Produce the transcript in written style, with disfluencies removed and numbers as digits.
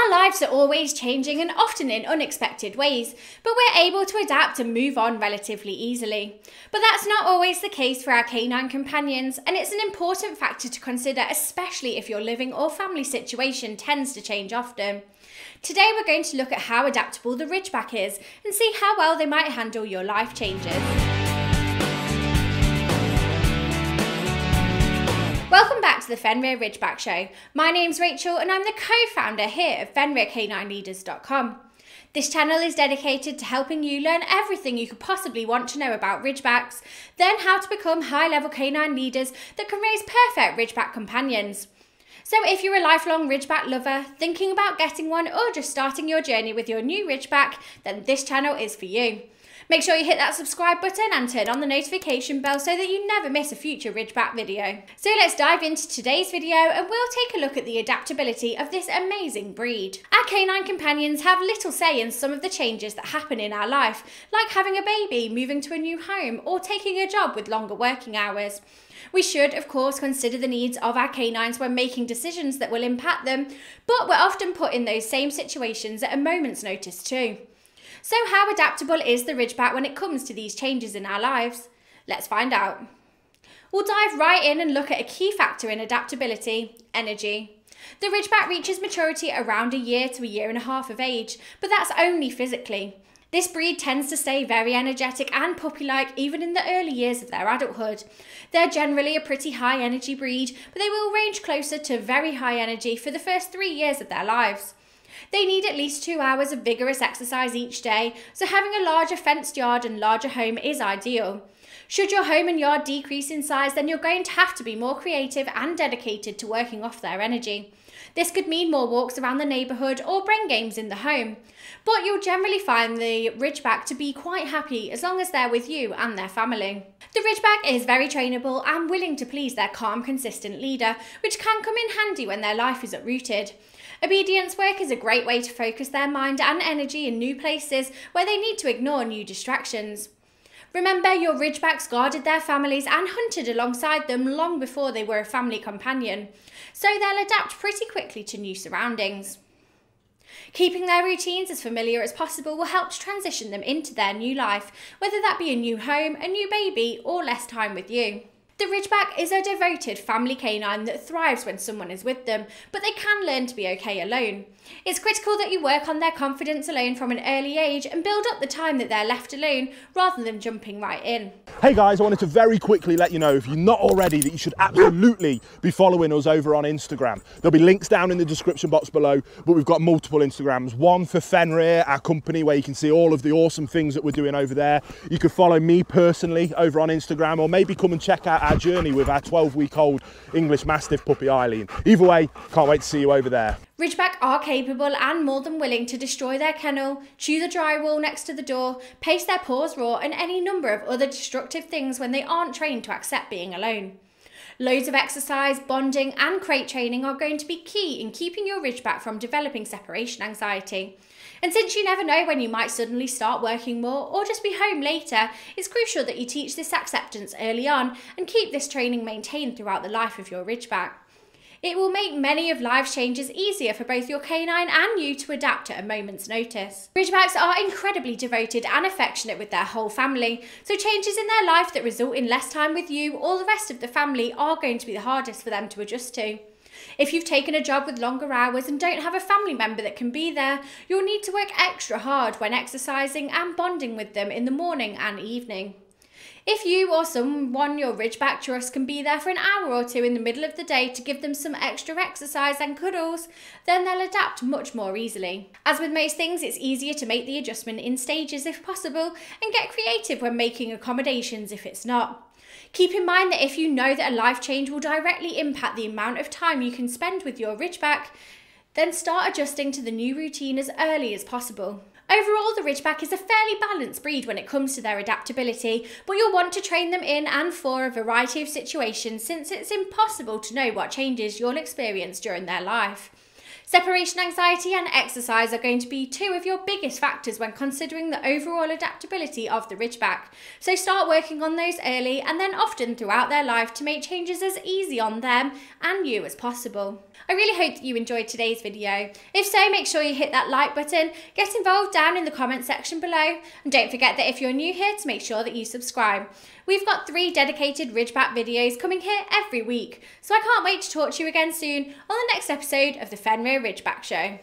Our lives are always changing and often in unexpected ways, but we're able to adapt and move on relatively easily. But that's not always the case for our canine companions, and it's an important factor to consider, especially if your living or family situation tends to change often. Today we're going to look at how adaptable the Ridgeback is and see how well they might handle your life changes. Welcome back to the Fenrir Ridgeback Show. My name's Rachel and I'm the co-founder here of FenrirCanineLeaders.com. This channel is dedicated to helping you learn everything you could possibly want to know about Ridgebacks, then how to become high-level canine leaders that can raise perfect Ridgeback companions. So if you're a lifelong Ridgeback lover, thinking about getting one or just starting your journey with your new Ridgeback, then this channel is for you. Make sure you hit that subscribe button and turn on the notification bell so that you never miss a future Ridgeback video. So let's dive into today's video and we'll take a look at the adaptability of this amazing breed. Our canine companions have little say in some of the changes that happen in our life, like having a baby, moving to a new home, or taking a job with longer working hours. We should, of course, consider the needs of our canines when making decisions that will impact them, but we're often put in those same situations at a moment's notice too. So how adaptable is the Ridgeback when it comes to these changes in our lives? Let's find out. We'll dive right in and look at a key factor in adaptability: energy. The Ridgeback reaches maturity around a year to a year and a half of age, but that's only physically. This breed tends to stay very energetic and puppy-like even in the early years of their adulthood. They're generally a pretty high energy breed, but they will range closer to very high energy for the first 3 years of their lives. They need at least 2 hours of vigorous exercise each day, so having a larger fenced yard and larger home is ideal. Should your home and yard decrease in size, then you're going to have to be more creative and dedicated to working off their energy. This could mean more walks around the neighbourhood or brain games in the home, but you'll generally find the Ridgeback to be quite happy as long as they're with you and their family. The Ridgeback is very trainable and willing to please their calm, consistent leader, which can come in handy when their life is uprooted. Obedience work is a great way to focus their mind and energy in new places where they need to ignore new distractions. Remember, your Ridgebacks guarded their families and hunted alongside them long before they were a family companion, so they'll adapt pretty quickly to new surroundings. Keeping their routines as familiar as possible will help to transition them into their new life, whether that be a new home, a new baby, or less time with you. The Ridgeback is a devoted family canine that thrives when someone is with them, but they can learn to be okay alone. It's critical that you work on their confidence alone from an early age and build up the time that they're left alone rather than jumping right in. Hey guys, I wanted to very quickly let you know, if you're not already, that you should absolutely be following us over on Instagram. There'll be links down in the description box below, but we've got multiple Instagrams. One for Fenrir, our company, where you can see all of the awesome things that we're doing over there. You could follow me personally over on Instagram, or maybe come and check out our journey with our 12-week-old English Mastiff puppy Eileen. Either way, can't wait to see you over there. Ridgeback are capable and more than willing to destroy their kennel, chew the drywall next to the door, pace their paws raw, and any number of other destructive things when they aren't trained to accept being alone. Loads of exercise, bonding, and crate training are going to be key in keeping your Ridgeback from developing separation anxiety. And since you never know when you might suddenly start working more or just be home later, it's crucial that you teach this acceptance early on and keep this training maintained throughout the life of your Ridgeback. It will make many of life's changes easier for both your canine and you to adapt at a moment's notice. Ridgebacks are incredibly devoted and affectionate with their whole family, so changes in their life that result in less time with you or the rest of the family are going to be the hardest for them to adjust to. If you've taken a job with longer hours and don't have a family member that can be there, you'll need to work extra hard when exercising and bonding with them in the morning and evening. If you or someone your Ridgeback trust can be there for an hour or two in the middle of the day to give them some extra exercise and cuddles, then they'll adapt much more easily. As with most things, it's easier to make the adjustment in stages if possible and get creative when making accommodations if it's not. Keep in mind that if you know that a life change will directly impact the amount of time you can spend with your Ridgeback, then start adjusting to the new routine as early as possible. Overall, the Ridgeback is a fairly balanced breed when it comes to their adaptability, but you'll want to train them in and for a variety of situations since it's impossible to know what changes you'll experience during their life. Separation anxiety and exercise are going to be two of your biggest factors when considering the overall adaptability of the Ridgeback. So start working on those early and then often throughout their life to make changes as easy on them and you as possible. I really hope that you enjoyed today's video. If so, make sure you hit that like button, get involved down in the comment section below, and don't forget that if you're new here to make sure that you subscribe. We've got 3 dedicated Ridgeback videos coming here every week, so I can't wait to talk to you again soon on the next episode of the Fenrir Ridgeback Show.